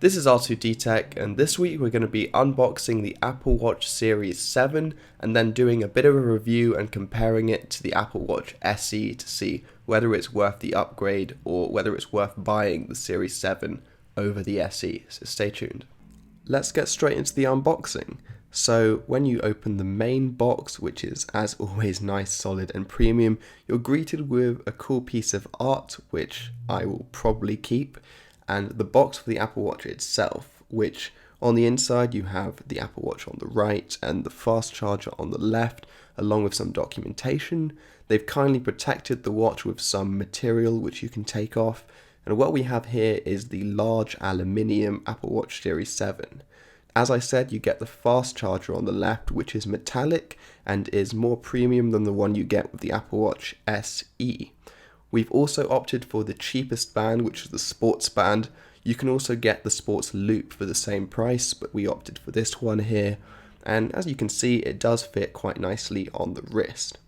This is R2D Tech, and this week we're going to be unboxing the Apple Watch Series 7 and then doing a bit of a review and comparing it to the Apple Watch SE to see whether it's worth the upgrade or whether it's worth buying the Series 7 over the SE, so stay tuned. Let's get straight into the unboxing. So when you open the main box, which is as always nice, solid and premium, you're greeted with a cool piece of art, which I will probably keep, and the box for the Apple Watch itself, which on the inside you have the Apple Watch on the right and the fast charger on the left, along with some documentation. They've kindly protected the watch with some material which you can take off, and what we have here is the large aluminium Apple Watch Series 7. As I said, you get the fast charger on the left, which is metallic and is more premium than the one you get with the Apple Watch SE. We've also opted for the cheapest band, which is the sports band. You can also get the sports loop for the same price, but we opted for this one here. And as you can see, it does fit quite nicely on the wrist.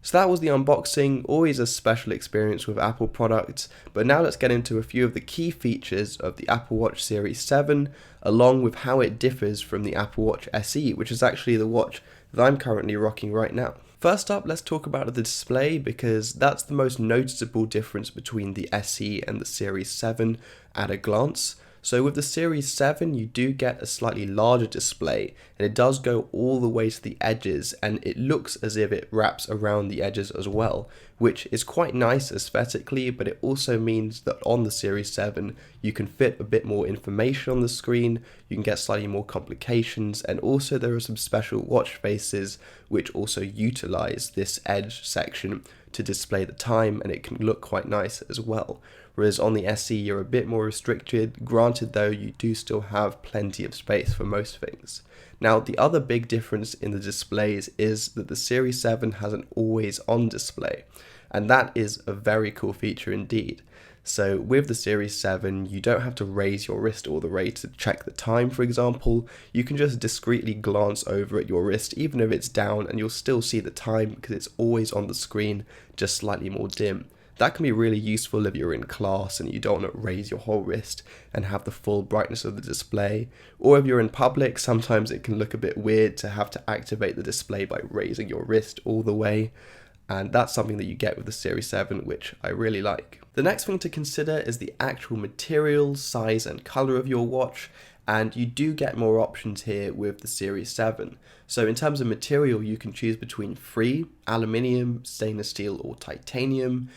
So that was the unboxing, always a special experience with Apple products, but now let's get into a few of the key features of the Apple Watch Series 7, along with how it differs from the Apple Watch SE, which is actually the watch that I'm currently rocking right now. First up, let's talk about the display, because that's the most noticeable difference between the SE and the Series 7 at a glance. So with the Series 7, you do get a slightly larger display, and it does go all the way to the edges, and it looks as if it wraps around the edges as well, which is quite nice aesthetically, but it also means that on the Series 7, you can fit a bit more information on the screen, you can get slightly more complications, and also there are some special watch faces which also utilize this edge section to display the time, and it can look quite nice as well. Whereas on the SE you're a bit more restricted, granted though you do still have plenty of space for most things. Now the other big difference in the displays is that the Series 7 has an always on display, and that is a very cool feature indeed. So with the Series 7 you don't have to raise your wrist all the way to check the time, for example. You can just discreetly glance over at your wrist even if it's down and you'll still see the time because it's always on the screen, just slightly more dim. That can be really useful if you're in class and you don't want to raise your whole wrist and have the full brightness of the display. Or if you're in public, sometimes it can look a bit weird to have to activate the display by raising your wrist all the way. And that's something that you get with the Series 7, which I really like. The next thing to consider is the actual material, size and color of your watch, and you do get more options here with the Series 7. So in terms of material, you can choose between free, aluminium, stainless steel or titanium,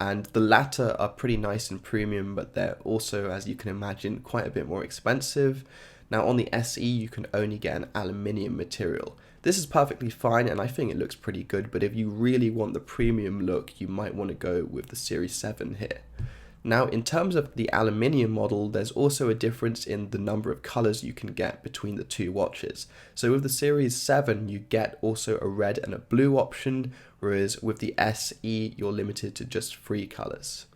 and the latter are pretty nice and premium, but they're also, as you can imagine, quite a bit more expensive. Now on the SE you can only get an aluminium material. This is perfectly fine and I think it looks pretty good, but if you really want the premium look, you might want to go with the Series 7 here. Now in terms of the aluminium model, there's also a difference in the number of colors you can get between the two watches. So with the Series 7 you get also a red and a blue option, whereas with the SE you're limited to just 3 colors.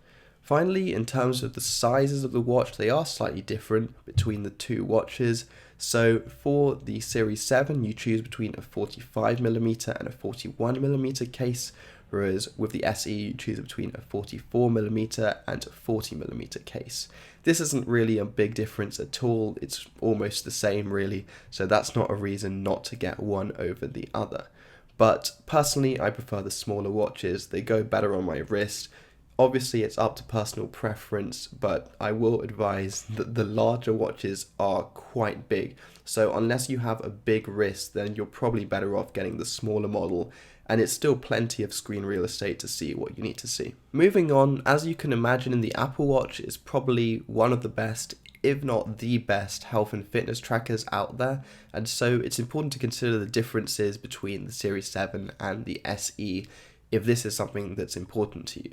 Finally, in terms of the sizes of the watch, they are slightly different between the two watches. So for the Series 7 you choose between a 45mm and a 41mm case, whereas with the SE you choose between a 44mm and a 40mm case. This isn't really a big difference at all, it's almost the same really, so that's not a reason not to get one over the other. But personally I prefer the smaller watches, they go better on my wrist. Obviously it's up to personal preference, but I will advise that the larger watches are quite big, so unless you have a big wrist then you're probably better off getting the smaller model, and it's still plenty of screen real estate to see what you need to see. Moving on, as you can imagine, the Apple Watch is probably one of the best, if not the best, health and fitness trackers out there, and so it's important to consider the differences between the Series 7 and the SE if this is something that's important to you.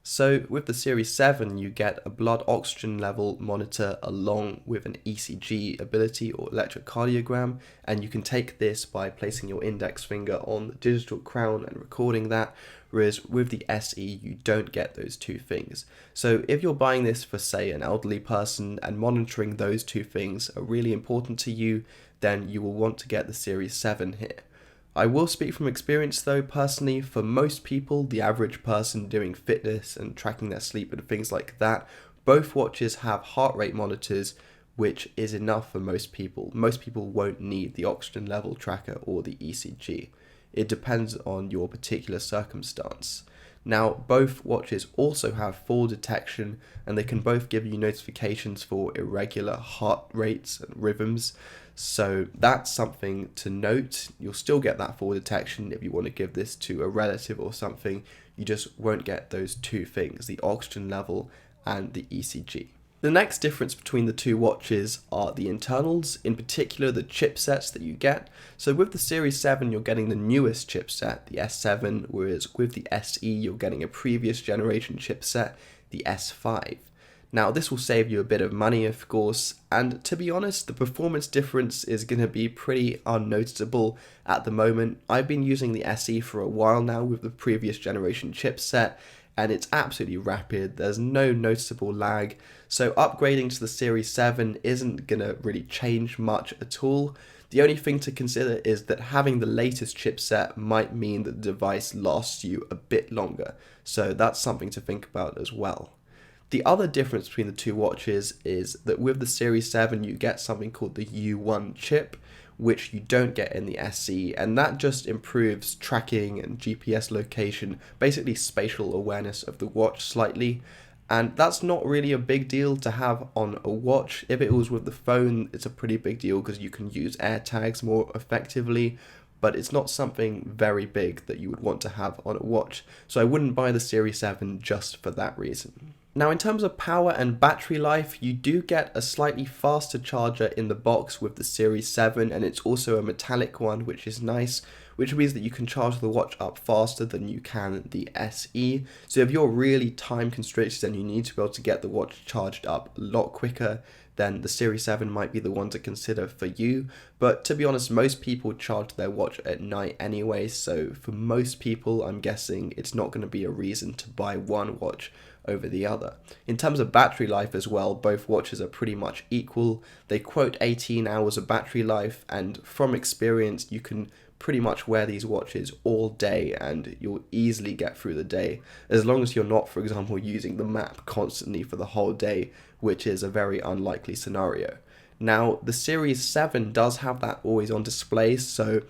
So with the Series 7 you get a blood oxygen level monitor along with an ECG ability or electrocardiogram, and you can take this by placing your index finger on the digital crown and recording that, whereas with the SE you don't get those two things. So if you're buying this for say an elderly person and monitoring those two things are really important to you, then you will want to get the Series 7 here. I will speak from experience though, personally, for most people, the average person doing fitness and tracking their sleep and things like that, both watches have heart rate monitors, which is enough for most people. Most people won't need the oxygen level tracker or the ECG. It depends on your particular circumstance. Now, both watches also have fall detection, and they can both give you notifications for irregular heart rates and rhythms. So that's something to note. You'll still get that fall detection if you want to give this to a relative or something. You just won't get those two things, the oxygen level and the ECG. The next difference between the two watches are the internals, in particular the chipsets that you get. So with the Series 7 you're getting the newest chipset, the S7, whereas with the SE you're getting a previous generation chipset, the S5. Now this will save you a bit of money of course, and to be honest the performance difference is going to be pretty unnoticeable at the moment. I've been using the SE for a while now with the previous generation chipset, and it's absolutely rapid. There's no noticeable lag, so upgrading to the Series 7 isn't going to really change much at all. The only thing to consider is that having the latest chipset might mean that the device lasts you a bit longer, so that's something to think about as well. The other difference between the two watches is that with the Series 7 you get something called the U1 chip, which you don't get in the SE, and that just improves tracking and GPS location, basically spatial awareness of the watch slightly, and that's not really a big deal to have on a watch. If it was with the phone, it's a pretty big deal because you can use AirTags more effectively, but it's not something very big that you would want to have on a watch, so I wouldn't buy the Series 7 just for that reason. Now in terms of power and battery life, you do get a slightly faster charger in the box with the Series 7, and it's also a metallic one, which is nice, which means that you can charge the watch up faster than you can the SE. So if you're really time constricted and you need to be able to get the watch charged up a lot quicker, then the Series 7 might be the one to consider for you. But to be honest, most people charge their watch at night anyway, so for most people I'm guessing it's not going to be a reason to buy one watch over the other. In terms of battery life as well, both watches are pretty much equal. They quote 18 hours of battery life, and from experience you can pretty much wear these watches all day and you'll easily get through the day, as long as you're not, for example, using the map constantly for the whole day, which is a very unlikely scenario. Now the Series 7 does have that always on display, so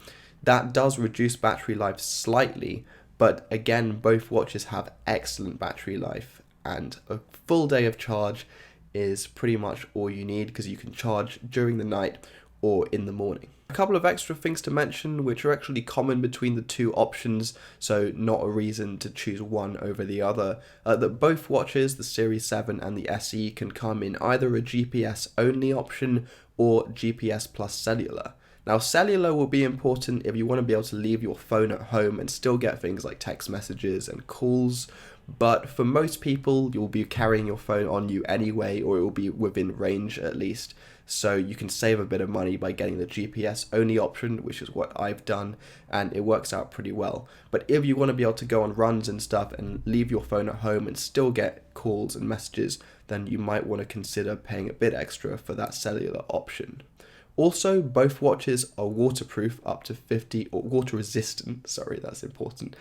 that does reduce battery life slightly, but again both watches have excellent battery life, and a full day of charge is pretty much all you need because you can charge during the night or in the morning. A couple of extra things to mention which are actually common between the two options, so not a reason to choose one over the other, that both watches, the Series 7 and the SE, can come in either a GPS only option or GPS plus cellular. Now cellular will be important if you want to be able to leave your phone at home and still get things like text messages and calls, but for most people you'll be carrying your phone on you anyway, or it will be within range at least, so you can save a bit of money by getting the GPS only option, which is what I've done, and it works out pretty well. But if you want to be able to go on runs and stuff and leave your phone at home and still get calls and messages, then you might want to consider paying a bit extra for that cellular option. Also, both watches are waterproof up to 50, or water resistant, sorry, that's important.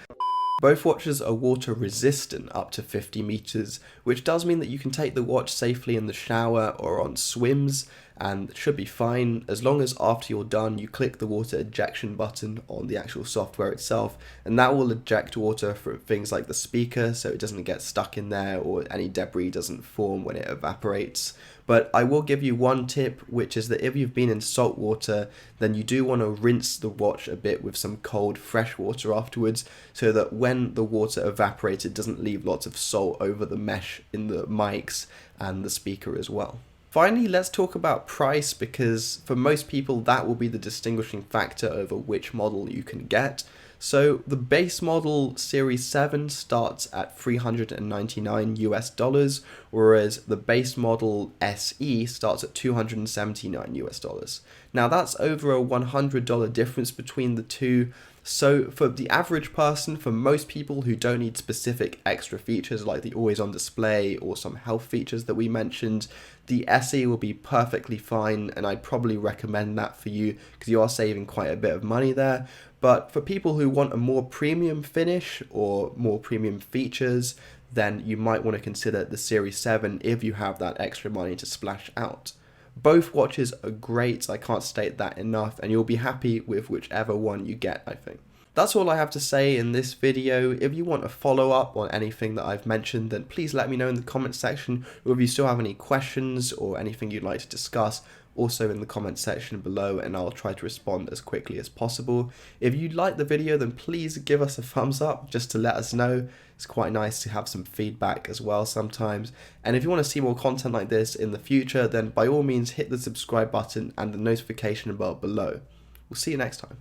Both watches are water resistant up to 50 meters, which does mean that you can take the watch safely in the shower or on swims, and it should be fine as long as after you're done you click the water ejection button on the actual software itself, and that will eject water from things like the speaker so it doesn't get stuck in there or any debris doesn't form when it evaporates. But I will give you one tip, which is that if you've been in salt water, then you do want to rinse the watch a bit with some cold fresh water afterwards, so that when the water evaporates it doesn't leave lots of salt over the mesh in the mics and the speaker as well. Finally, let's talk about price, because for most people that will be the distinguishing factor over which model you can get. So the base model Series 7 starts at $399 US, whereas the base model SE starts at $279 US. Now that's over a $100 difference between the two. So for the average person, for most people who don't need specific extra features like the always on display or some health features that we mentioned, the SE will be perfectly fine, and I'd probably recommend that for you because you are saving quite a bit of money there. But for people who want a more premium finish or more premium features, then you might want to consider the Series 7 if you have that extra money to splash out. Both watches are great, I can't state that enough, and you'll be happy with whichever one you get, I think. That's all I have to say in this video. If you want a follow-up on anything that I've mentioned, then please let me know in the comment section, or if you still have any questions or anything you'd like to discuss, also in the comment section below, and I'll try to respond as quickly as possible. If you like the video, then please give us a thumbs up just to let us know. It's quite nice to have some feedback as well sometimes. And if you want to see more content like this in the future, then by all means hit the subscribe button and the notification bell below. We'll see you next time.